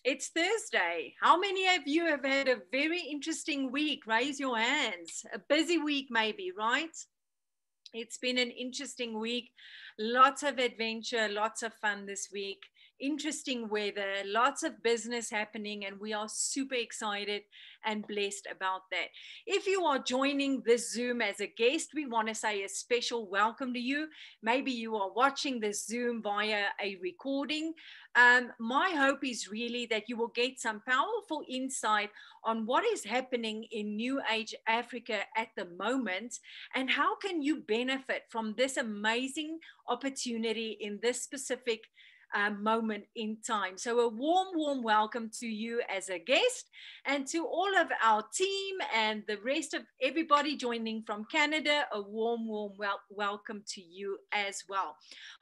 It's Thursday. How many of you have had a very interesting week? Raise your hands. A busy week, maybe, right? It's been an interesting week. Lots of adventure, lots of fun this week. Interesting weather, lots of business happening, and we are super excited and blessed about that. If you are joining this Zoom as a guest, we want to say a special welcome to you. Maybe you are watching this Zoom via a recording. My hope is really that you will get some powerful insight on what is happening in New Age Africa at the moment, and how can you benefit from this amazing opportunity in this specific moment in time. So a warm welcome to you as a guest, and to all of our team and the rest of everybody joining from Canada, a warm welcome to you as well.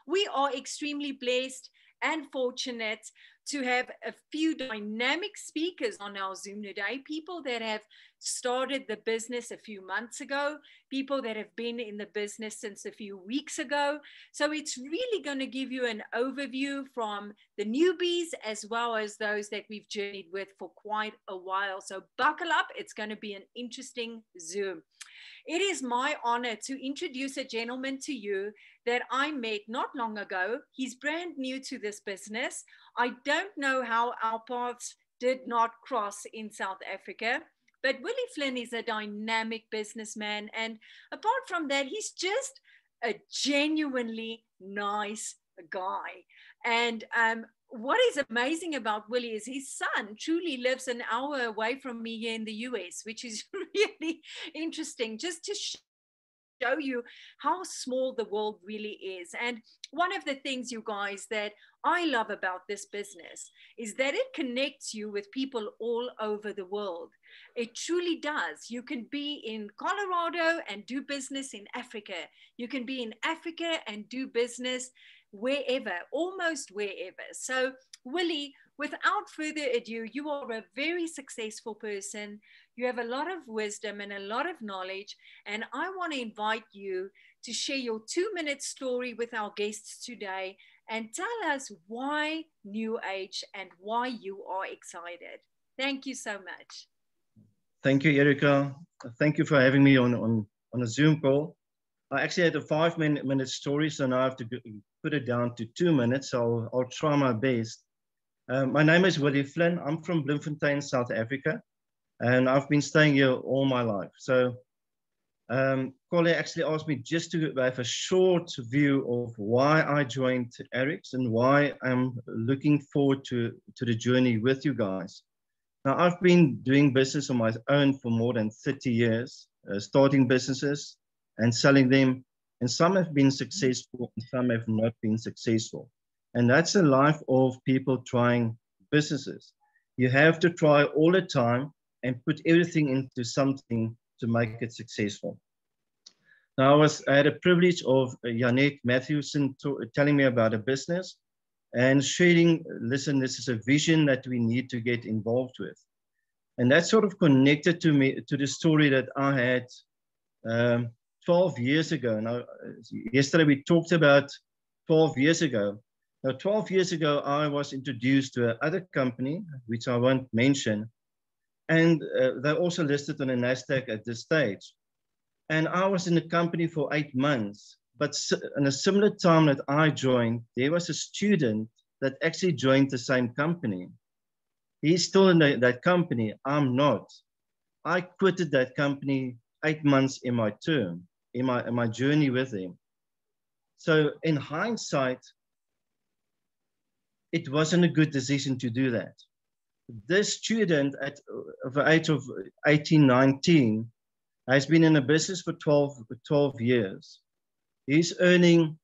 We are extremely blessed and fortunate to have a few dynamic speakers on our Zoom today, people that have started the business a few months ago, people that have been in the business since a few weeks ago. So it's really going to give you an overview from the newbies as well as those that we've journeyed with for quite a while. So buckle up, it's going to be an interesting Zoom. It is my honor to introduce a gentleman to you that I met not long ago. He's brand new to this business. I don't know how our paths did not cross in South Africa, but Willy Flynn is a dynamic businessman. And apart from that, he's just a genuinely nice guy. And what is amazing about Willy is his son truly lives an hour away from me here in the US, which is really interesting, just to show you how small the world really is. And one of the things, you guys, that I love about this business is that it connects you with people all over the world. It truly does. You can be in Colorado and do business in Africa. You can be in Africa and do business wherever, almost wherever. So, Willy, without further ado, you are a very successful person. You have a lot of wisdom and a lot of knowledge, and I want to invite you to share your 2-minute story with our guests today and tell us why New Age and why you are excited. Thank you so much. Thank you, Erika. Thank you for having me on a Zoom call. I actually had a 5-minute story, so now I have to put it down to 2 minutes. So I'll try my best. My name is Willy Flynn. I'm from Bloemfontein, South Africa, and I've been staying here all my life. So Colin actually asked me just to have a short view of why I joined Eric's and why I'm looking forward to the journey with you guys. Now, I've been doing business on my own for more than 30 years, starting businesses and selling them. And some have been successful and some have not been successful. And that's the life of people trying businesses. You have to try all the time and put everything into something to make it successful. Now, I had a privilege of Yannick Matthewson telling me about a business and sharing, listen, this is a vision that we need to get involved with. And that sort of connected to me, to the story that I had 12 years ago. Now, yesterday we talked about 12 years ago. Now, 12 years ago, I was introduced to another company, which I won't mention, and they're also listed on the NASDAQ at this stage. And I was in the company for 8 months. But in a similar time that I joined, there was a student that actually joined the same company. He's still in that company. I'm not. I quitted that company 8 months in my term, in my journey with him. So in hindsight, it wasn't a good decision to do that. This student at the age of 18, 19 has been in a business for 12 years. He's earning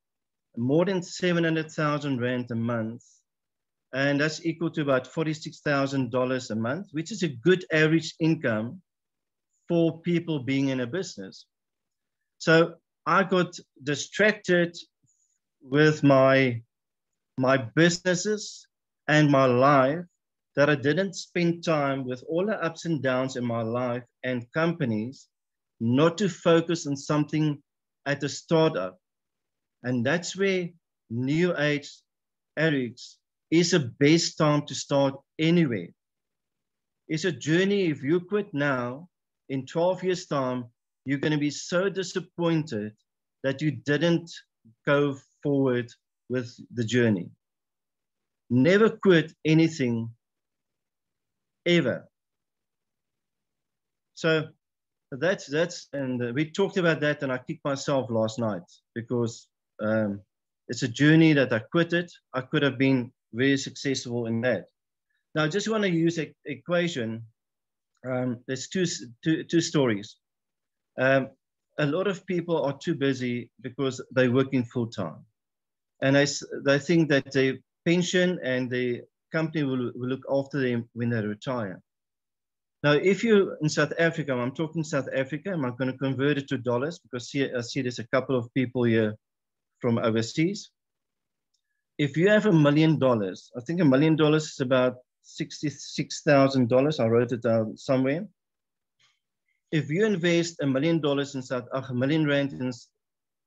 more than 700,000 Rand a month. And that's equal to about $46,000 a month, which is a good average income for people being in a business. So I got distracted with my businesses and my life, that I didn't spend time with all the ups and downs in my life and companies, not to focus on something at the startup. And that's where New Age Eric's is the best time to start anywhere. It's a journey. If you quit now, in 12 years' time, you're going to be so disappointed that you didn't go forward with the journey. Never quit anything, ever. So and we talked about that, and I kicked myself last night because it's a journey that I quit it. I could have been very successful in that. Now, I just want to use an equation. There's two stories. A lot of people are too busy because they're working full time. And they think that their pension and the company will look after them when they retire. Now, if you're in South Africa, I'm talking South Africa, and I'm going to convert it to dollars because I see there's a couple of people here from overseas. If you have $1 million, I think $1 million is about $66,000. I wrote it down somewhere. If you invest $1 million $1 million rand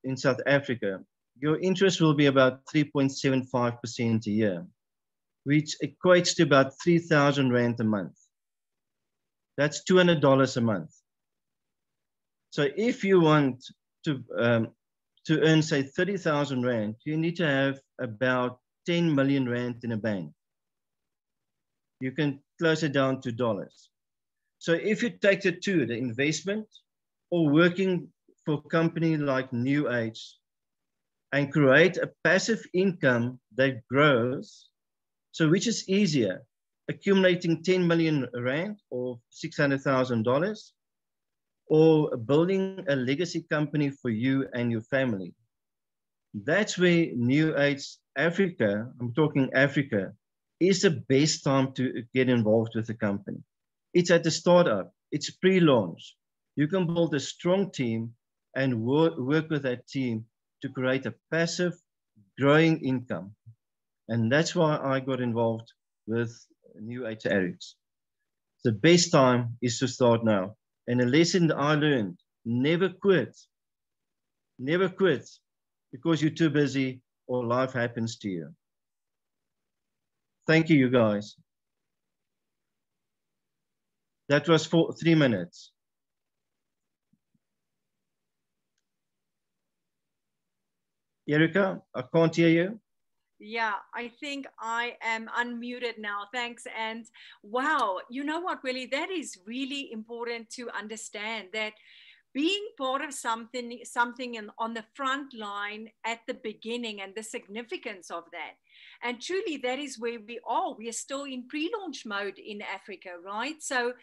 in South Africa, your interest will be about 3.75% a year, which equates to about 3,000 rand a month. That's $200 a month. So if you want to earn, say, 30,000 rand, you need to have about 10 million rand in a bank. You can close it down to dollars. So if you take the two, the investment or working for a company like NewAge and create a passive income that grows, so which is easier, accumulating 10 million rand or $600,000 or building a legacy company for you and your family. That's where NewAge Africa, I'm talking Africa, is the best time to get involved with the company. It's at the startup, it's pre-launch. You can build a strong team and work with that team to create a passive, growing income. And that's why I got involved with NewAge Eric's. The best time is to start now. And a lesson that I learned, never quit. Never quit because you're too busy or life happens to you. Thank you, you guys. That was for 3 minutes. Erika, I can't hear you. Yeah, I think I am unmuted now. Thanks. And wow, you know what, Willy, that is really important to understand, that being part of something on the front line at the beginning and the significance of that. And truly, that is where we are. We are still in pre-launch mode in Africa, right? So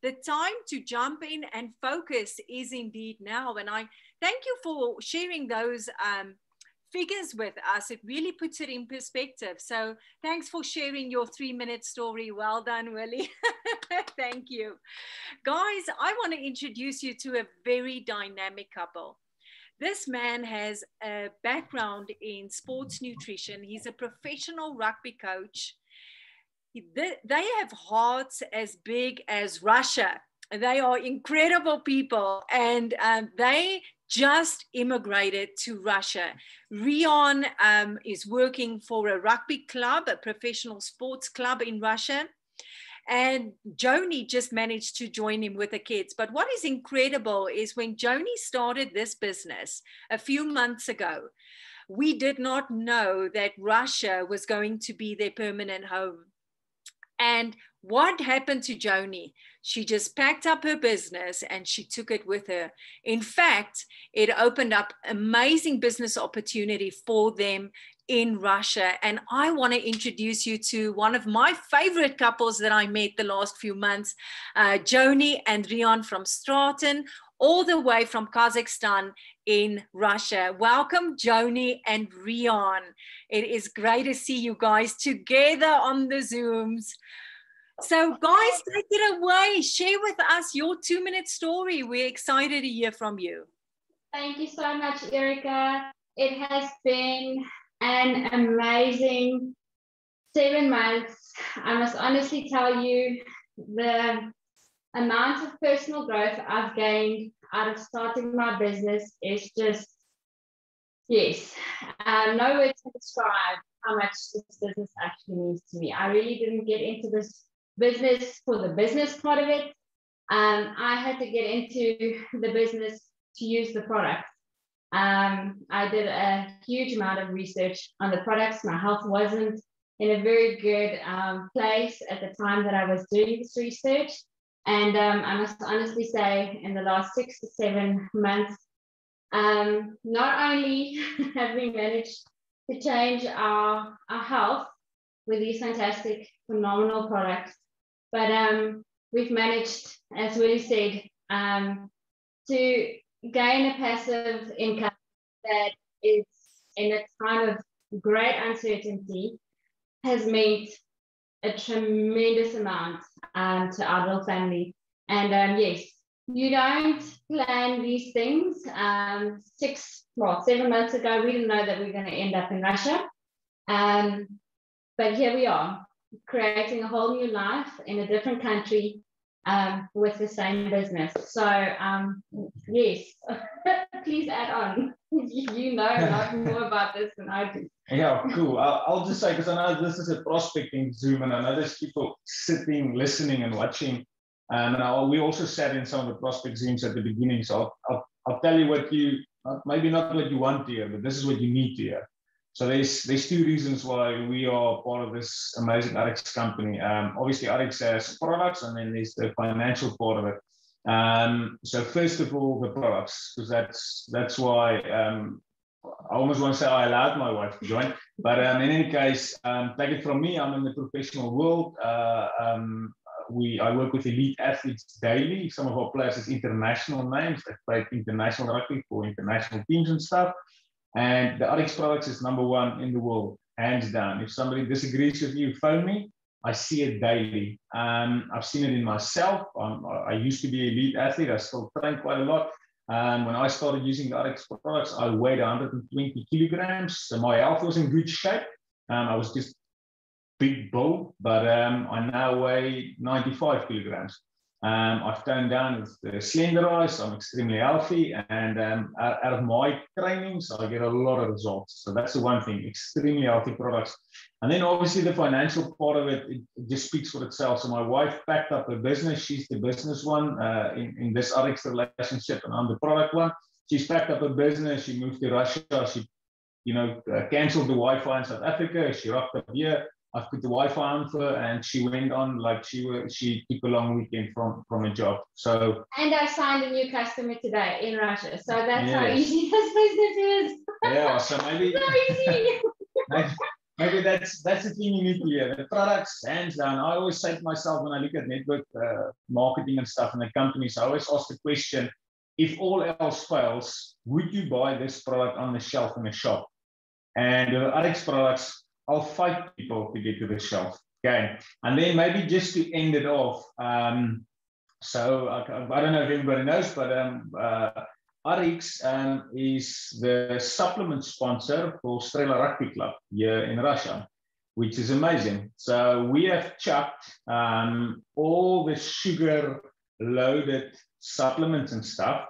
the time to jump in and focus is indeed now. And I thank you for sharing those figures with us. It really puts it in perspective. So thanks for sharing your 3-minute story. Well done, Willy. Thank you. Guys, I want to introduce you to a very dynamic couple. This man has a background in sports nutrition. He's a professional rugby coach. They have hearts as big as Russia. They are incredible people, and they just immigrated to Russia. Riaan is working for a rugby club, a professional sports club in Russia. And Joanie just managed to join him with the kids. But what is incredible is when Joanie started this business a few months ago, we did not know that Russia was going to be their permanent home. And what happened to Joanie? She just packed up her business and she took it with her. In fact, it opened up amazing business opportunity for them in Russia. And I want to introduce you to one of my favorite couples that I met the last few months, Joanie and Riaan from Straten, all the way from Kazakhstan in Russia. Welcome, Joanie and Riaan. It is great to see you guys together on the Zooms. So guys, take it away. Share with us your 2-minute story. We're excited to hear from you. Thank you so much, Erika. It has been an amazing 7 months. I must honestly tell you, the amount of personal growth I've gained out of starting my business is just, yes. no words can describe how much this business actually means to me. I really didn't get into this business for the business part of it. I had to get into the business to use the product. I did a huge amount of research on the products. My health wasn't in a very good place at the time that I was doing this research. And I must honestly say, in the last 6 to 7 months, not only have we managed to change our health with these fantastic, phenomenal products, but we've managed, as Willy said, to gain a passive income that is, in a time of great uncertainty, has meant a tremendous amount to our little family. And yes, you don't plan these things. 7 months ago, we didn't know that we were going to end up in Russia. But here we are, creating a whole new life in a different country with the same business. So yes, please add on. You know a lot more about this than I do. Yeah, cool. I'll just say, because I know this is a prospecting Zoom, and I know there's people sitting, listening, and watching. And we also sat in some of the prospect Zooms at the beginning. So I'll tell you what you, maybe not what you want to hear, but this is what you need to hear. So there's 2 reasons why we are part of this amazing RX company. Obviously, RX has products, and then there's the financial part of it. So first of all, the products, because that's why I almost want to say I allowed my wife to join. But in any case, take it from me, I'm in the professional world. I work with elite athletes daily. Some of our players is international names. They play international rugby for international teams and stuff. And the RX products is #1 in the world, hands down. If somebody disagrees with you, phone me. I see it daily. I've seen it in myself. I used to be an elite athlete. I still train quite a lot. When I started using the RX products, I weighed 120 kilograms. So my health was in good shape. I was just big bull, but I now weigh 95 kilograms. I've toned down with the slenderized. I'm extremely healthy, and out of my trainings, I get a lot of results. So that's the one thing, extremely healthy products. And then obviously the financial part of it, it just speaks for itself. So my wife packed up her business. She's the business one in this RX relationship, and I'm the product one. She's packed up her business. She moved to Russia. She, canceled the Wi-Fi in South Africa. She rocked up here. I've put the Wi-Fi on for her, and she went on like she took a long weekend from a job. So, and I signed a new customer today in Russia. So that's how easy this business is. Yeah, so maybe so easy. maybe that's the thing you need to hear. The products, hands down. I always say to myself when I look at network marketing and stuff in the companies, I always ask the question: if all else fails, would you buy this product on the shelf in a shop? And the RX products, I'll fight people to get to the shelf. Okay. And then maybe just to end it off. So I don't know if everybody knows, but RX is the supplement sponsor for Strela Rugby Club here in Russia, which is amazing. So we have chucked all the sugar-loaded supplements and stuff,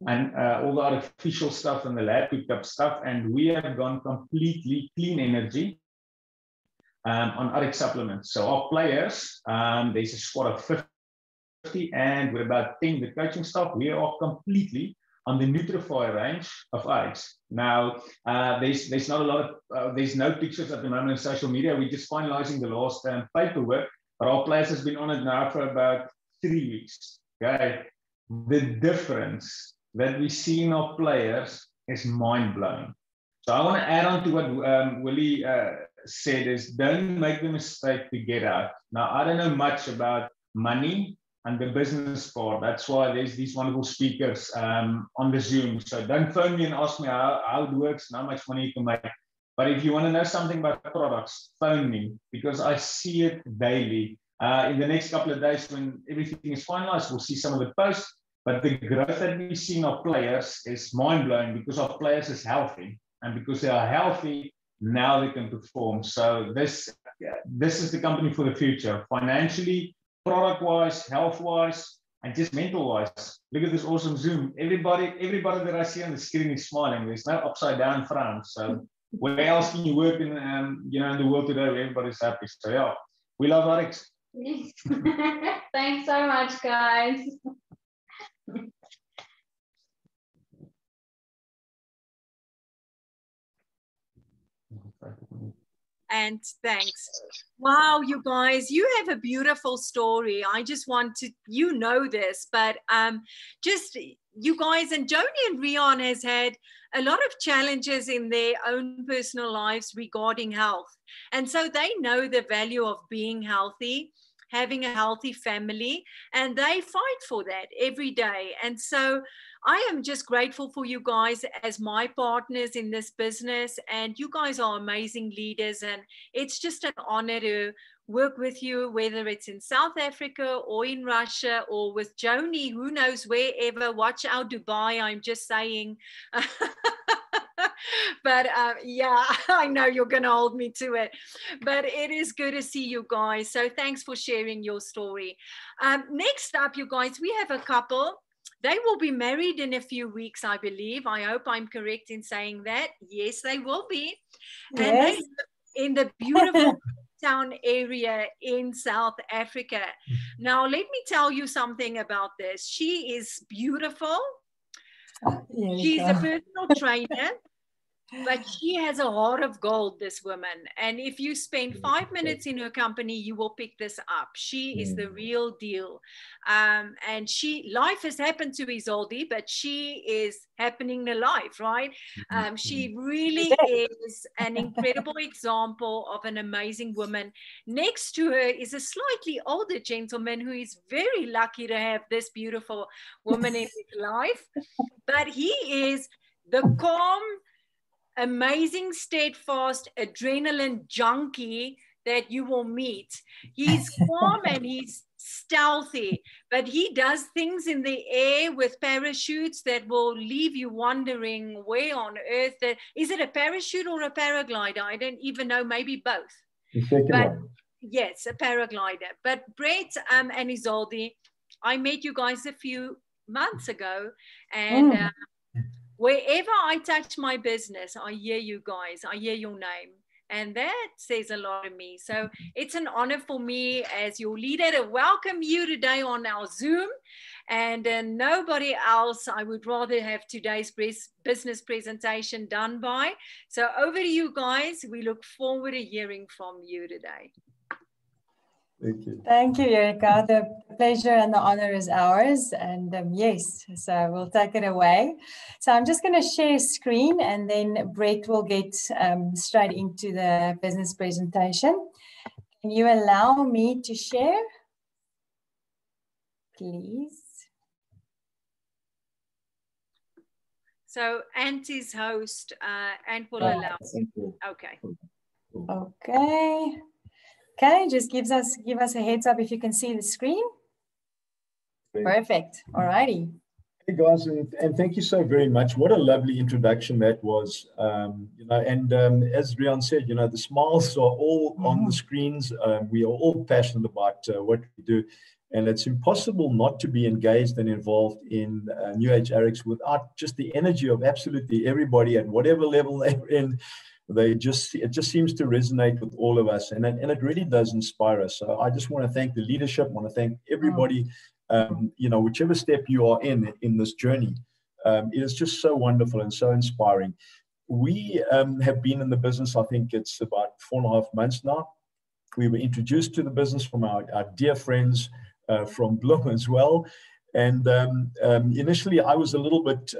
and all the artificial stuff and the lab cooked up stuff, and we have gone completely clean energy on RX supplements. So our players, there's a squad of 50, and we're about 10, the coaching staff, we are completely on the Nutrify range of RX. Now, there's not a lot of, there's no pictures at the moment on social media. We're just finalizing the last paperwork, but our players has been on it now for about 3 weeks. Okay, the difference that we see in our players is mind-blowing. So I want to add on to what Willy said is, don't make the mistake to get out. Now, I don't know much about money and the business part. That's why there's these wonderful speakers on the Zoom. So don't phone me and ask me how it works and how much money you can make. But if you want to know something about products, phone me, because I see it daily. In the next couple of days, when everything is finalized, we'll see some of the posts. But the growth that we see in our players is mind-blowing, because our players is healthy. And because they are healthy, now they can perform. So this is the company for the future, financially, product-wise, health-wise, and just mental-wise. Look at this awesome Zoom. Everybody that I see on the screen is smiling. There's no upside-down frown. So where else can you work in, you know, in the world today where everybody's happy? So yeah, we love Alex. Yes. Thanks so much, guys. And thanks. Wow, you guys, you have a beautiful story. I just want to, you know this, but just you guys, and Joanie and Riaan has had a lot of challenges in their own personal lives regarding health. And so they know the value of being healthy, having a healthy family, and they fight for that every day. And so I am just grateful for you guys as my partners in this business, and you guys are amazing leaders, and it's just an honor to work with you, whether it's in South Africa or in Russia or with Joanie, who knows, wherever. Watch out, Dubai, I'm just saying. But yeah, I know you're going to hold me to it, but it is good to see you guys. So thanks for sharing your story. Next up, you guys, we have a couple. They will be married in a few weeks, I believe. I hope I'm correct in saying that. Yes, they will be. Yes. And they live in the beautiful town area in South Africa. Now, let me tell you something about this. She is beautiful. She's a personal trainer, but she has a heart of gold, this woman. And if you spend 5 minutes in her company, you will pick this up. She is the real deal. And life has happened to Isolde, but she is happening the life, right? She really is an incredible example of an amazing woman. Next to her is a slightly older gentleman who is very lucky to have this beautiful woman in his life. But he is the calm, amazing, steadfast, adrenaline junkie that you will meet. He's calm and he's stealthy, but he does things in the air with parachutes that will leave you wondering where on earth that is. It a parachute or a paraglider? I don't even know, maybe both. The second one. Yes, a paraglider. But Brett and Isolde, I met you guys a few months ago, and wherever I touch my business, I hear you guys, I hear your name. And that says a lot to me. So it's an honor for me as your leader to welcome you today on our Zoom. And nobody else I would rather have today's business presentation done by. So over to you guys. We look forward to hearing from you today. Thank you. Thank you, Erika. The pleasure and the honor is ours. And yes, so we'll take it away. So I'm just going to share screen, and then Brett will get straight into the business presentation. Can you allow me to share, please? So Auntie's host, Ant will allow. Okay. Okay. Okay, just give us a heads up if you can see the screen. Perfect. All righty. Hey guys, and thank you so very much. What a lovely introduction that was. You know, and as Riaan said, you know, the smiles are all on the screens. We are all passionate about what we do, and it's impossible not to be engaged and involved in NewAge RX without just the energy of absolutely everybody at whatever level they're in. It just seems to resonate with all of us, and it really does inspire us. So I just want to thank the leadership. I want to thank everybody, you know, whichever step you are in this journey. It is just so wonderful and so inspiring. We have been in the business, I think it's about 4.5 months now. We were introduced to the business from our dear friends from Bloom as well. And initially, I was a little bit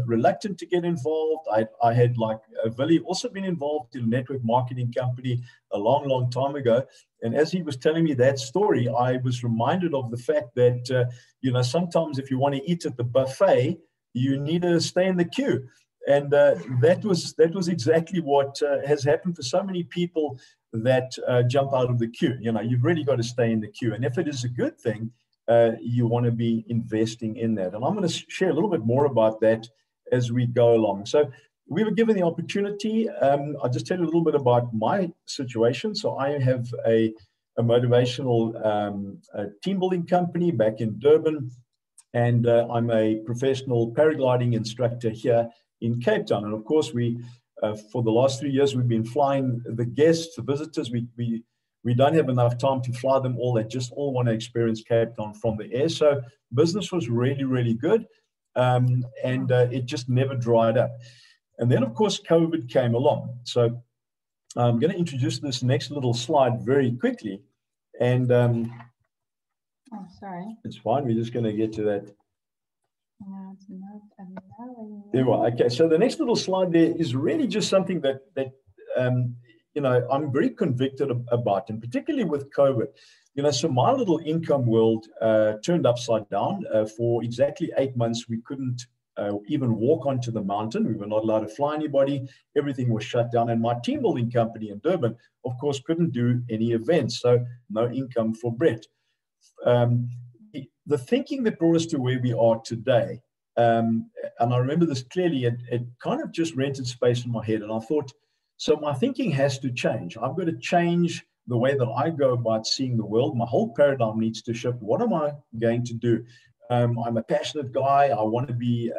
reluctant to get involved. I had, like Willy, also been involved in a network marketing company a long, long time ago. And as he was telling me that story, I was reminded of the fact that, you know, sometimes if you want to eat at the buffet, you need to stay in the queue. And that was exactly what has happened for so many people that jump out of the queue. You know, you've really got to stay in the queue. And if it is a good thing, you want to be investing in that. And I'm going to share a little bit more about that as we go along. So we were given the opportunity. I'll just tell you a little bit about my situation. So I have a motivational team building company back in Durban, and I'm a professional paragliding instructor here in Cape Town. And of course, we For the last 3 years, we've been flying the guests, the visitors. We don't have enough time to fly them all. They just all want to experience Cape Town from the air. So business was really, really good. And it just never dried up. And then, of course, COVID came along. So I'm going to introduce this next little slide very quickly. And oh, sorry. It's fine. We're just going to get to that. No, it's not. There we are. Okay. So the next little slide there is really just something that you know, I'm very convicted about, and particularly with COVID. You know, so my little income world turned upside down. For exactly 8 months, we couldn't even walk onto the mountain. We were not allowed to fly anybody. Everything was shut down. And my team building company in Durban, of course, couldn't do any events. So no income for Brett. The thinking that brought us to where we are today, and I remember this clearly, it kind of just rented space in my head. And I thought, so my thinking has to change. I've got to change the way that I go about seeing the world. My whole paradigm needs to shift. What am I going to do? I'm a passionate guy. I want to be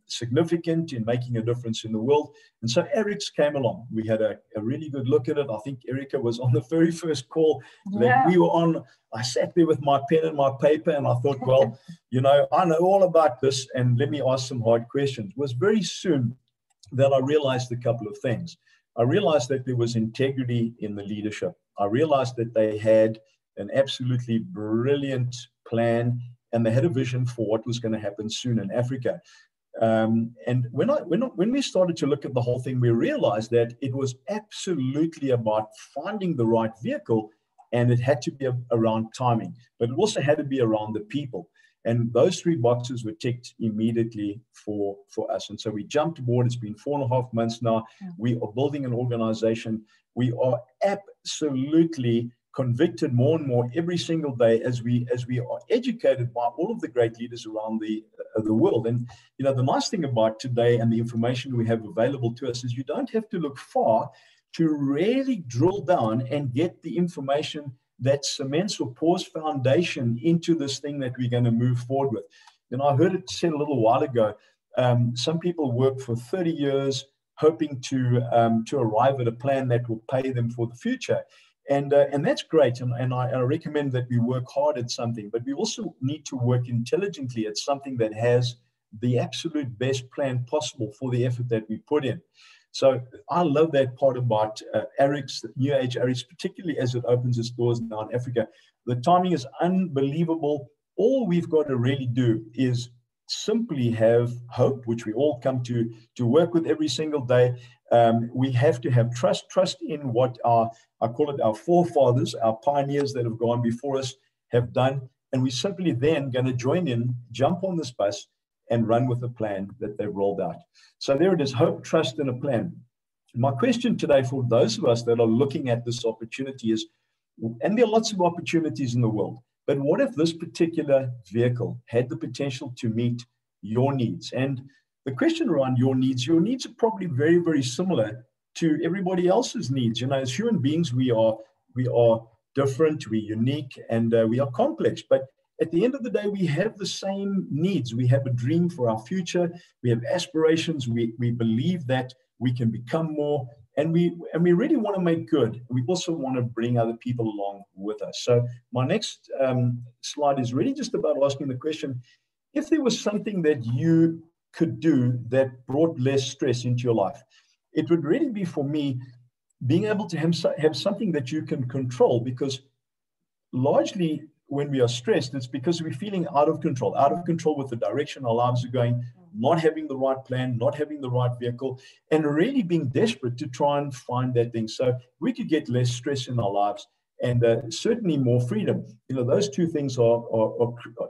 significant in making a difference in the world. And so Eric's came along. We had a really good look at it. I think Erika was on the very first call that we were on. I sat there with my pen and my paper, and I thought, well, you know, I know all about this, and let me ask some hard questions. It was very soon that I realized a couple of things. I realized that there was integrity in the leadership. I realized that they had an absolutely brilliant plan, and they had a vision for what was going to happen soon in Africa. And when we started to look at the whole thing, we realized that it was absolutely about finding the right vehicle, and it had to be around timing, but it also had to be around the people. And those 3 boxes were ticked immediately for us. And so we jumped aboard. It's been 4.5 months now. We are building an organization. We are absolutely convicted more and more every single day as we are educated by all of the great leaders around the world. And you know, the nice thing about today and the information we have available to us is you don't have to look far to really drill down and get the information that cements or pours foundation into this thing that we're going to move forward with. And I heard it said a little while ago, some people work for 30 years hoping to arrive at a plan that will pay them for the future. And that's great. And I recommend that we work hard at something, but we also need to work intelligently at something that has the absolute best plan possible for the effort that we put in. So I love that part about Eric's, NewAge Eric's, particularly as it opens its doors now in Africa. The timing is unbelievable. All we've got to really do is simply have hope, which we all come to work with every single day. We have to have trust in what I call it our forefathers, our pioneers that have gone before us have done. And we simply then going to join in, jump on this bus, and run with the plan that they've rolled out. So there it is, hope, trust, and a plan. My question today for those of us that are looking at this opportunity is, and there are lots of opportunities in the world, but what if this particular vehicle had the potential to meet your needs? And the question around your needs are probably very, very similar to everybody else's needs. You know, as human beings, we are different, we're unique, and we are complex. But at the end of the day, we have the same needs. We have a dream for our future. We have aspirations. We believe that we can become more, and we really want to make good. We also want to bring other people along with us. So my next slide is really just about asking the question, if there was something that you could do that brought less stress into your life, it would really be, for me, being able to have something that you can control, because largely when we are stressed, it's because we're feeling out of control with the direction our lives are going, not having the right plan, not having the right vehicle, and really being desperate to try and find that thing. So we could get less stress in our lives and certainly more freedom. You know, those two things are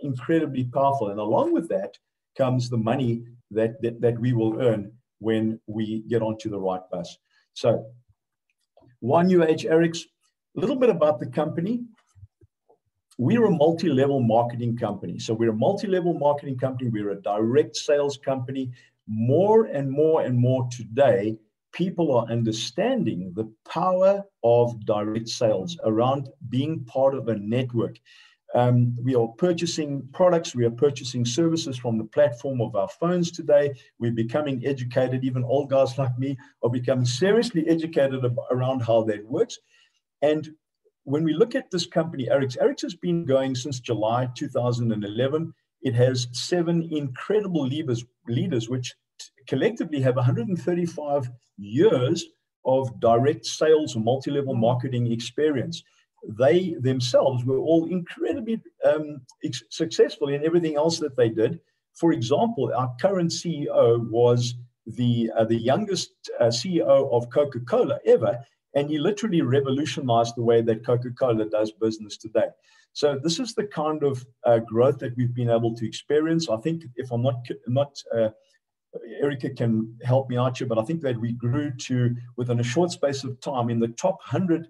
incredibly powerful. And along with that comes the money that we will earn when we get onto the right bus. So one NewAge Eric's, a little bit about the company. We're a multi-level marketing company. So we're a multi-level marketing company. We're a direct sales company. More and more and more today, people are understanding the power of direct sales around being part of a network. We are purchasing products, we are purchasing services from the platform of our phones today. We're becoming educated. Even old guys like me are becoming seriously educated around how that works. And when we look at this company, Eric's has been going since July 2011. It has 7 incredible leaders which collectively have 135 years of direct sales or multi-level marketing experience. They themselves were all incredibly successful in everything else that they did. For example, our current CEO was the youngest CEO of Coca-Cola ever, and he literally revolutionized the way that Coca-Cola does business today. So this is the kind of growth that we've been able to experience. I think, if I'm not Erika can help me out here, but I think that we grew to, within a short space of time, in the top 100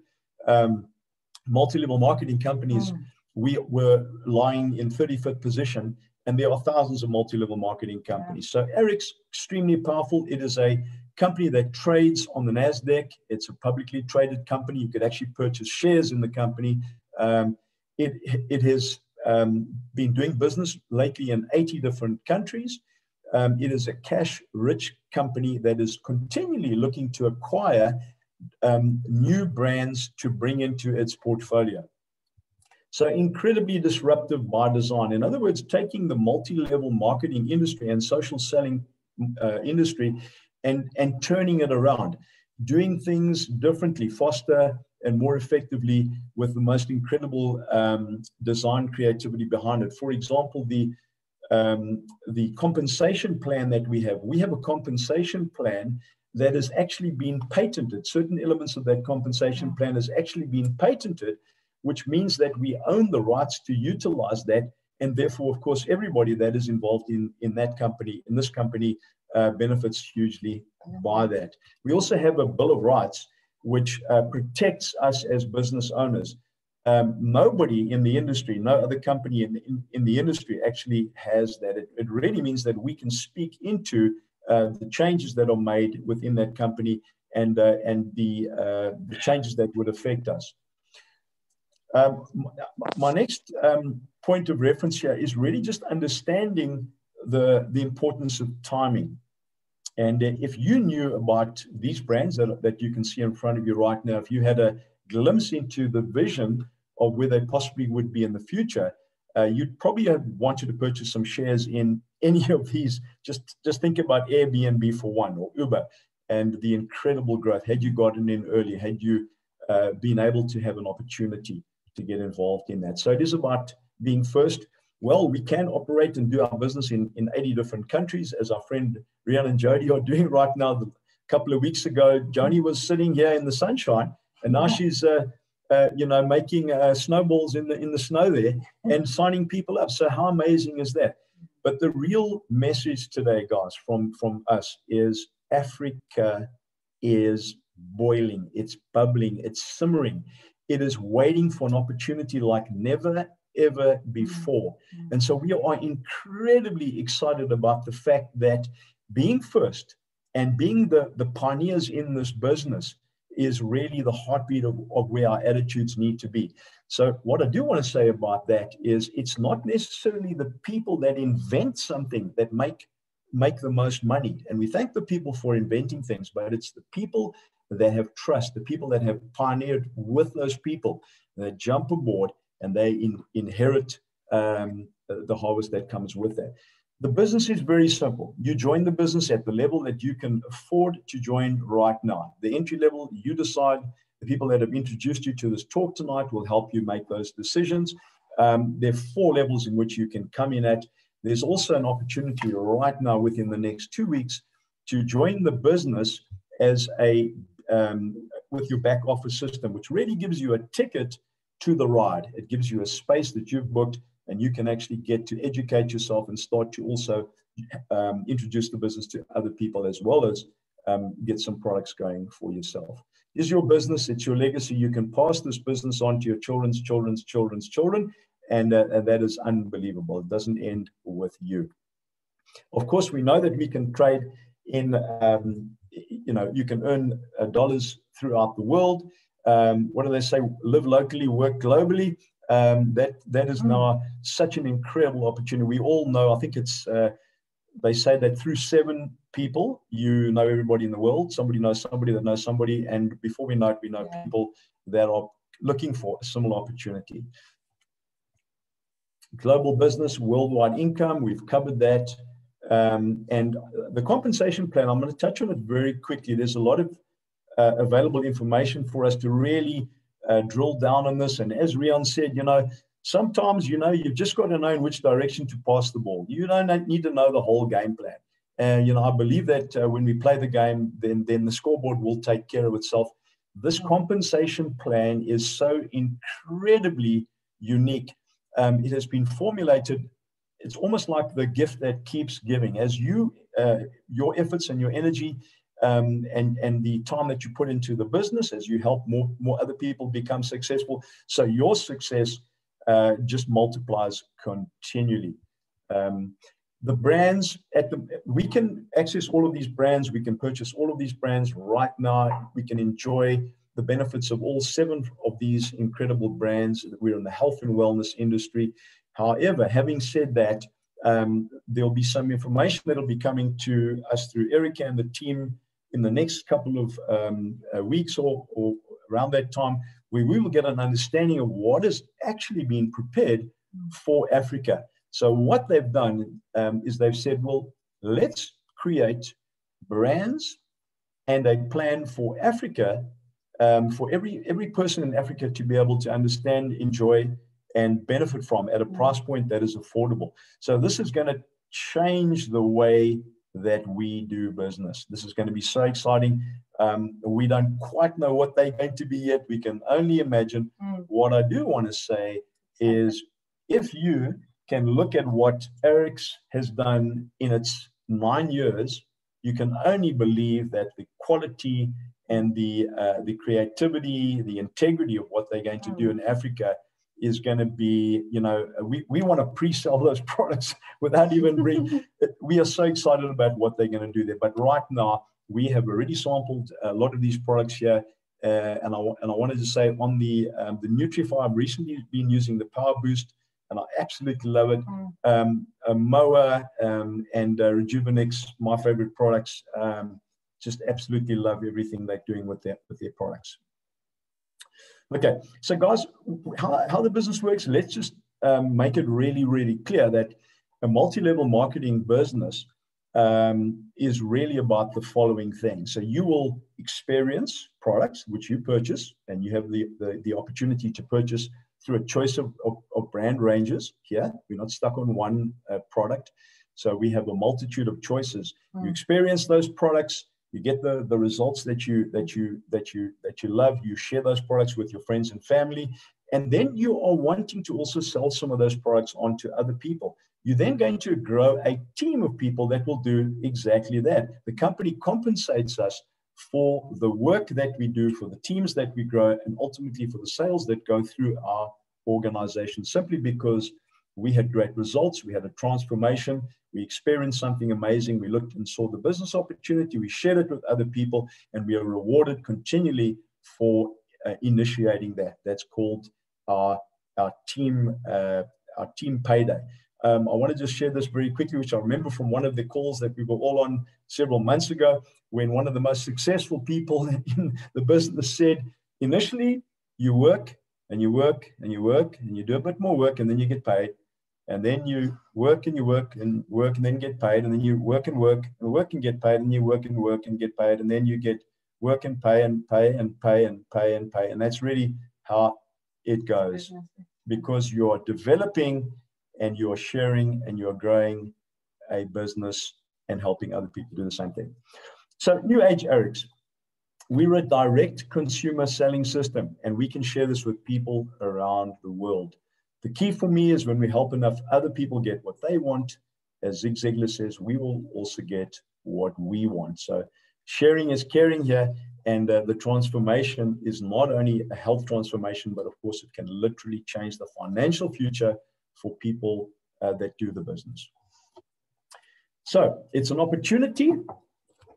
multi-level marketing companies, we were lying in 35th position, and there are thousands of multi-level marketing companies. So Eric's extremely powerful. It is a company that trades on the NASDAQ. It's a publicly traded company. You could actually purchase shares in the company. It has been doing business lately in 80 different countries. It is a cash-rich company that is continually looking to acquire new brands to bring into its portfolio. So incredibly disruptive by design. In other words, taking the multi-level marketing industry and social selling industry and turning it around, doing things differently, faster and more effectively, with the most incredible design creativity behind it. For example, the compensation plan that we have a compensation plan that has actually been patented. Certain elements of that compensation plan has actually been patented, which means that we own the rights to utilize that. And therefore, of course, everybody that is involved in that company, in this company, benefits hugely by that. We also have a Bill of Rights, which protects us as business owners. Nobody in the industry, no other company in the industry actually has that. It really means that we can speak into the changes that are made within that company and the changes that would affect us. My next point of reference here is really just understanding the importance of timing. And if you knew about these brands that you can see in front of you right now, if you had a glimpse into the vision of where they possibly would be in the future, you'd probably have wanted to purchase some shares in any of these. Just think about Airbnb for one, or Uber, and the incredible growth. Had you gotten in early, had you been able to have an opportunity to get involved in that. So it is about being first. Well, we can operate and do our business in 80 different countries, as our friend Riaan and Joanie are doing right now. A couple of weeks ago, Joanie was sitting here in the sunshine, and now she's making snowballs in the snow there and signing people up. So how amazing is that? But the real message today, guys, from us is Africa is boiling, it's bubbling, it's simmering. It is waiting for an opportunity like never, ever before. And so we are incredibly excited about the fact that being first and being the pioneers in this business is really the heartbeat of where our attitudes need to be. So what I do want to say about that is it's not necessarily the people that invent something that make the most money. And we thank the people for inventing things, but it's the people that have trust, the people that have pioneered with those people that jump aboard and they inherit the harvest that comes with that. The business is very simple. You join the business at the level that you can afford to join right now. The entry level, you decide. The people that have introduced you to this talk tonight will help you make those decisions. There are 4 levels in which you can come in at. There's also an opportunity right now within the next 2 weeks to join the business as with your back office system, which really gives you a ticket to the ride. It gives you a space that you've booked, and you can actually get to educate yourself and start to also introduce the business to other people, as well as get some products going for yourself. It's your business, it's your legacy. You can pass this business on to your children's children, and that is unbelievable. It doesn't end with you. Of course, we know that we can trade in, you can earn dollars throughout the world. What do they say? Live locally, work globally. that is now such an incredible opportunity. We all know, I think it's, they say that through 7 people, you know everybody in the world. Somebody knows somebody that knows somebody. And before we know it, we know people that are looking for a similar opportunity. Global business, worldwide income, we've covered that. And the compensation plan, I'm going to touch on it very quickly. There's a lot of available information for us to really drill down on this. And as Riaan said, sometimes, you've just got to know in which direction to pass the ball. You don't need to know the whole game plan. And, I believe that when we play the game, then the scoreboard will take care of itself. This compensation plan is so incredibly unique. It has been formulated. It's almost like the gift that keeps giving. As your efforts and your energy and the time that you put into the business, as you help more other people become successful, so your success just multiplies continually. The brands we can access all of these brands. We can purchase all of these brands right now. We can enjoy the benefits of all 7 of these incredible brands. We're in the health and wellness industry. However, having said that, there'll be some information that'll be coming to us through Erika and the team in the next couple of weeks or around that time, where we will get an understanding of what is actually being prepared for Africa. So what they've done is they've said, well, let's create brands and a plan for Africa, for every person in Africa to be able to understand, enjoy, and benefit from at a price point that is affordable. So this is going to change the way that we do business. This is going to be so exciting. We don't quite know what they're going to be yet. We can only imagine. What I do want to say is, if you can look at what Eric's has done in its 9 years, you can only believe that the quality and the creativity, the integrity of what they're going to do in Africa is going to be, we want to pre-sell those products without even we are so excited about what they're going to do there. But right now, we have already sampled a lot of these products here. And I wanted to say on the Nutrify, I've recently been using the Power Boost, and I absolutely love it. Merwe and Rejuvenix, my favorite products. Just absolutely love everything they're doing with their products. Okay, so guys, how the business works, let's just make it really, really clear that a multi-level marketing business is really about the following things. So you will experience products which you purchase, and you have the opportunity to purchase through a choice of brand ranges here. We're not stuck on one product. So we have a multitude of choices. You experience those products. You get the results that you love. You share those products with your friends and family, and then you are wanting to also sell some of those products on to other people. You're then going to grow a team of people that will do exactly that. The company compensates us for the work that we do, for the teams that we grow, and ultimately for the sales that go through our organization, simply because we had great results. We had a transformation. We experienced something amazing. We looked and saw the business opportunity. We shared it with other people, and we are rewarded continually for initiating that. That's called our team payday. I want to just share this very quickly, which I remember from one of the calls that we were all on several months ago, when one of the most successful people in the business said, initially, you work and you work and you work and you do a bit more work, and then you get paid. And then you work and you work and work and then get paid. And then you work and work and work and get paid. And you work and work and get paid. And then you get work and pay and pay and pay and pay and pay. And that's really how it goes, because you are developing and you're sharing and you're growing a business and helping other people do the same thing. So NewAge Eric's, we're a direct consumer selling system, and we can share this with people around the world. The key for me is when we help enough other people get what they want, as Zig Ziglar says, we will also get what we want. So sharing is caring here, and the transformation is not only a health transformation, but of course it can literally change the financial future for people that do the business. So it's an opportunity.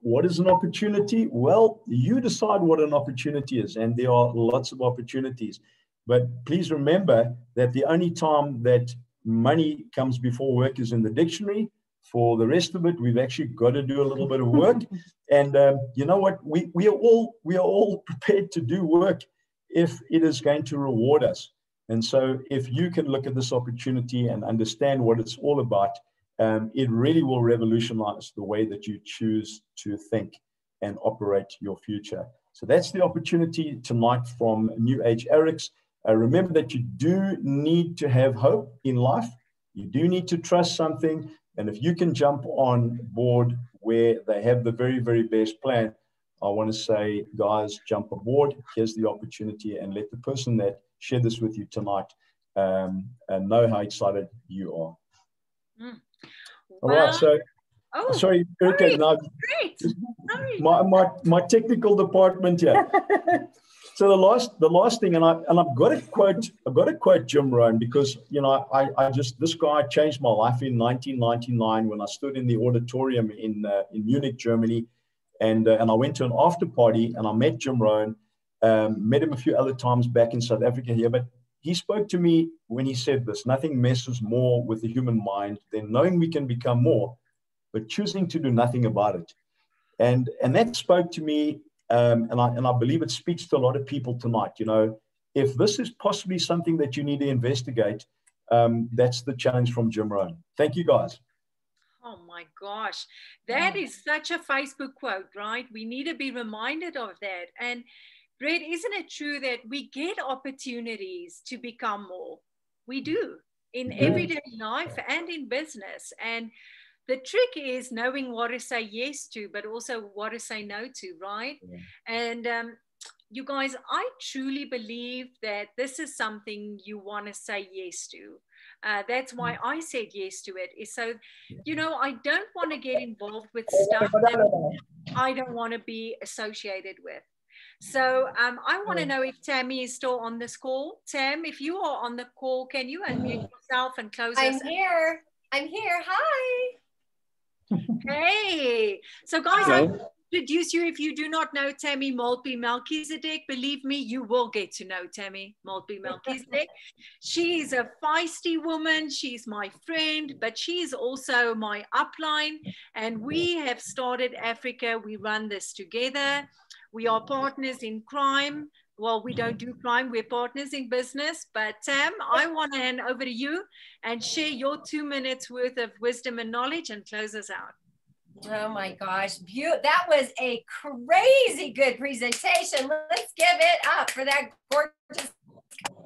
What is an opportunity? Well, you decide what an opportunity is, and there are lots of opportunities. But please remember that the only time that money comes before work is in the dictionary. For the rest of it, we've actually got to do a little bit of work. And you know what? We are all prepared to do work if it is going to reward us. And so if you can look at this opportunity and understand what it's all about, it really will revolutionize the way that you choose to think and operate your future. So that's the opportunity tonight from NewAge Eric's. Remember that you do need to have hope in life. You do need to trust something. And if you can jump on board where they have the very, very best plan, I want to say, guys, jump aboard. Here's the opportunity, and let the person that shared this with you tonight know how excited you are. Mm. All right, so sorry, Erika, no, great. Sorry. My technical department here. So the last thing, and I've got to quote Jim Rohn, because this guy changed my life in 1999 when I stood in the auditorium in Munich, Germany, and I went to an after party and I met Jim Rohn, met him a few other times back in South Africa here, but he spoke to me when he said this: nothing messes more with the human mind than knowing we can become more, but choosing to do nothing about it. And that spoke to me. And I believe it speaks to a lot of people tonight. If this is possibly something that you need to investigate, that's the challenge from Jim Rohn. Thank you, guys. Oh my gosh, that is such a Facebook quote, right? We need to be reminded of that. And Brett, isn't it true that we get opportunities to become more? We do in everyday life and in business. And the trick is knowing what to say yes to, but also what to say no to, right? Yeah. And you guys, I truly believe that this is something you want to say yes to. That's why I said yes to it. Is so, I don't want to get involved with stuff that I don't want to be associated with. So I want to know if Tammy is still on this call. Tam, if you are on the call, can you unmute yourself and close us? I'm here. Hi. Hey, so guys, I introduce you. If you do not know Tammy Maltby Melchizedek, believe me, you will get to know Tammy Maltby Melchizedek. She is a feisty woman. She's my friend, but she's also my upline. And we have started Africa. We run this together. We are partners in crime. Well, we don't do crime. We're partners in business. But Tam, I want to hand over to you and share your 2 minutes worth of wisdom and knowledge and close us out. Oh my gosh, that was a crazy good presentation. Let's give it up for that gorgeous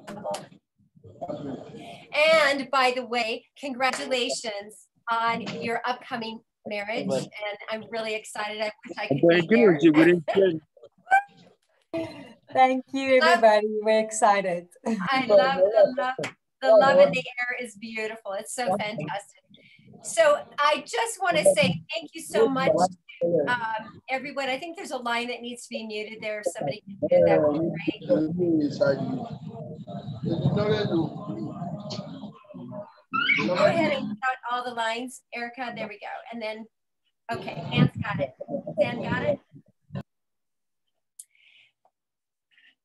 couple. And by the way, congratulations on your upcoming marriage. And I'm really excited. I wish I could be there. Thank you, everybody. We're excited. I love the love in the air is beautiful. It's so fantastic. So I just want to say thank you so much, everyone. I think there's a line that needs to be muted there. If somebody can do that, would be great. Go ahead and cut all the lines, Erika. There we go. And then, okay, Anne's got it. Dan got it.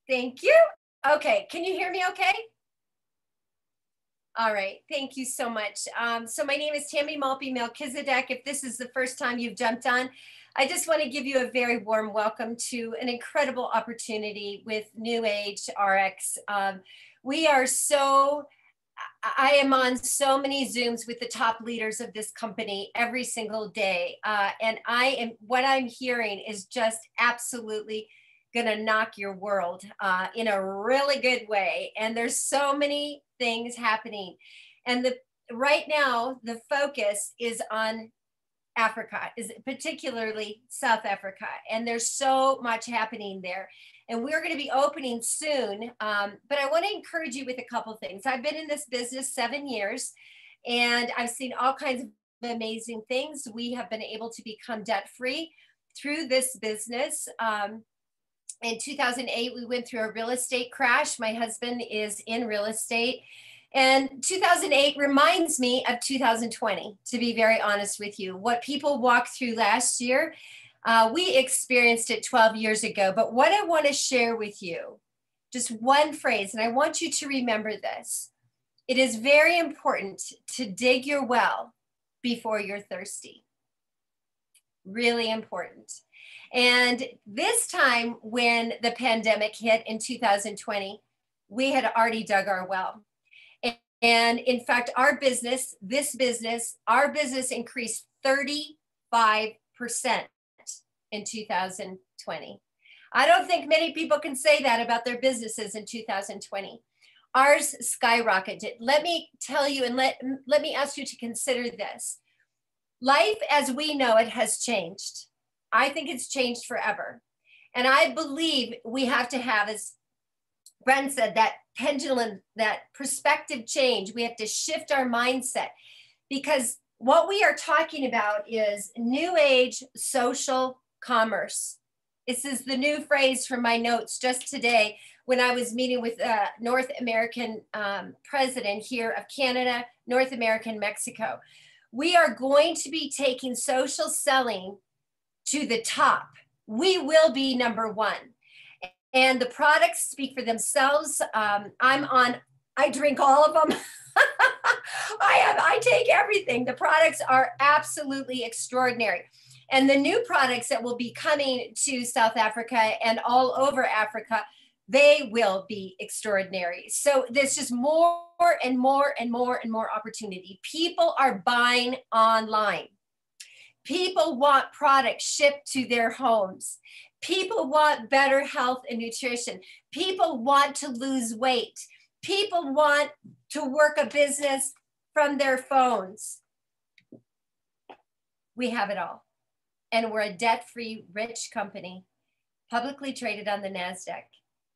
Thank you. Okay, can you hear me okay? All right, thank you so much. So my name is Tammy Maltby Melchizedek. If this is the first time you've jumped on, I just want to give you a very warm welcome to an incredible opportunity with NewAge RX. I am on so many Zooms with the top leaders of this company every single day. And what I'm hearing is just absolutely gonna knock your world in a really good way. And there's so many things happening. And right now, the focus is on Africa, is particularly South Africa. And there's so much happening there. And we're gonna be opening soon. But I wanna encourage you with a couple things. I've been in this business 7 years and I've seen all kinds of amazing things. We have been able to become debt-free through this business. In 2008, we went through a real estate crash. My husband is in real estate. And 2008 reminds me of 2020, to be very honest with you. What people walked through last year, we experienced it 12 years ago. But what I want to share with you, just one phrase, and I want you to remember this. It is very important to dig your well before you're thirsty. Really important. And this time when the pandemic hit in 2020, we had already dug our well. And in fact, our business increased 35% in 2020. I don't think many people can say that about their businesses in 2020. Ours skyrocketed. Let me tell you, and let me ask you to consider this. Life as we know it has changed. I think it's changed forever. And I believe we have to have, as Brent said, that pendulum, that perspective change. We have to shift our mindset, because what we are talking about is new age social commerce. This is the new phrase from my notes just today when I was meeting with North American president here of Canada, North American, Mexico. We are going to be taking social selling to the top. We will be number one. And the products speak for themselves. I drink all of them. I take everything. The products are absolutely extraordinary. And the new products that will be coming to South Africa and all over Africa, they will be extraordinary. So there's just more and more and more and more opportunity. People are buying online. People want products shipped to their homes. People want better health and nutrition. People want to lose weight. People want to work a business from their phones. We have it all. And we're a debt-free, rich company, publicly traded on the NASDAQ.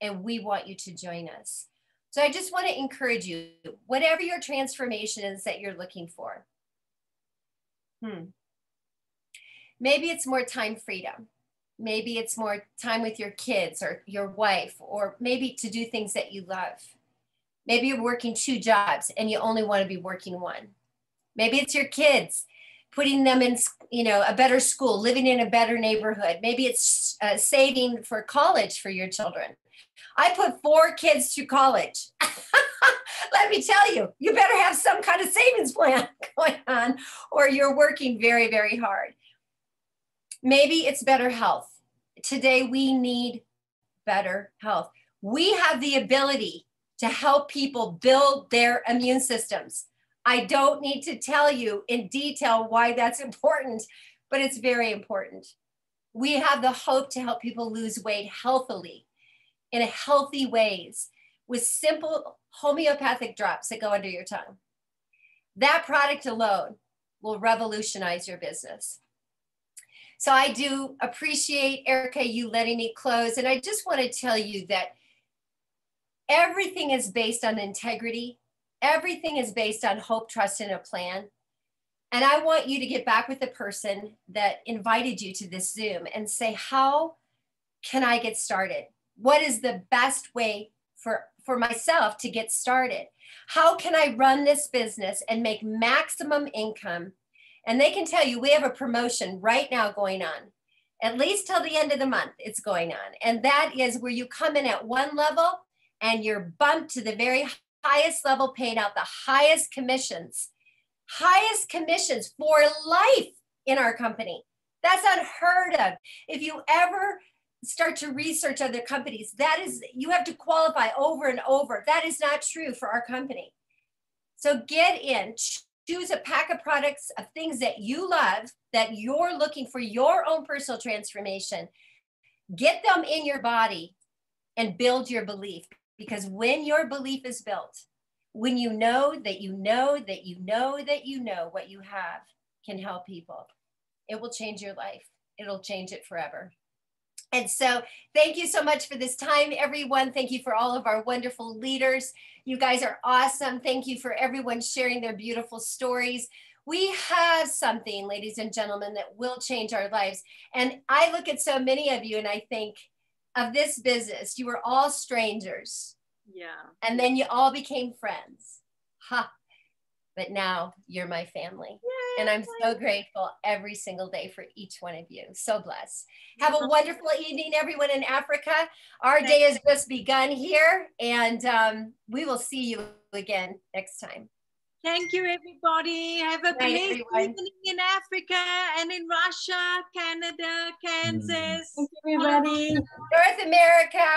And we want you to join us. So I just want to encourage you, whatever your transformation is that you're looking for. Maybe it's more time freedom. Maybe it's more time with your kids or your wife, or maybe to do things that you love. Maybe you're working 2 jobs and you only want to be working 1. Maybe it's your kids, putting them in, a better school, living in a better neighborhood. Maybe it's saving for college for your children. I put 4 kids through college. Let me tell you, you better have some kind of savings plan going on, or you're working very, very hard. Maybe it's better health. Today, we need better health. We have the ability to help people build their immune systems. I don't need to tell you in detail why that's important, but it's very important. We have the hope to help people lose weight healthily, in a healthy ways, with simple homeopathic drops that go under your tongue. That product alone will revolutionize your business. So I do appreciate, Erika, you letting me close. And I just want to tell you that everything is based on integrity. Everything is based on hope, trust, and a plan. And I want you to get back with the person that invited you to this Zoom and say, how can I get started? What is the best way for myself to get started? How can I run this business and make maximum income? And they can tell you, we have a promotion right now going on, at least till the end of the month it's going on. And that is where you come in at one level and you're bumped to the very highest level, paying out the highest commissions for life in our company. That's unheard of. If you ever start to research other companies, that is, you have to qualify over and over. That is not true for our company. So get in, choose a pack of products, of things that you love, that you're looking for your own personal transformation. Get them in your body and build your belief. Because when your belief is built, when you know that you know that you know that you know what you have can help people, it will change your life. It'll change it forever. And so thank you so much for this time, everyone. Thank you for all of our wonderful leaders. You guys are awesome. Thank you for everyone sharing their beautiful stories. We have something, ladies and gentlemen, that will change our lives. And I look at so many of you and I think of this business, you were all strangers. Yeah. And then you all became friends. Ha. But now you're my family. And I'm so grateful every single day for each one of you. So blessed. Have a wonderful evening, everyone in Africa. Our day has just begun here, and we will see you again next time. Thank you, everybody. Have a blessed evening in Africa and in Russia, Canada, Kansas. Thank you, everybody. North America.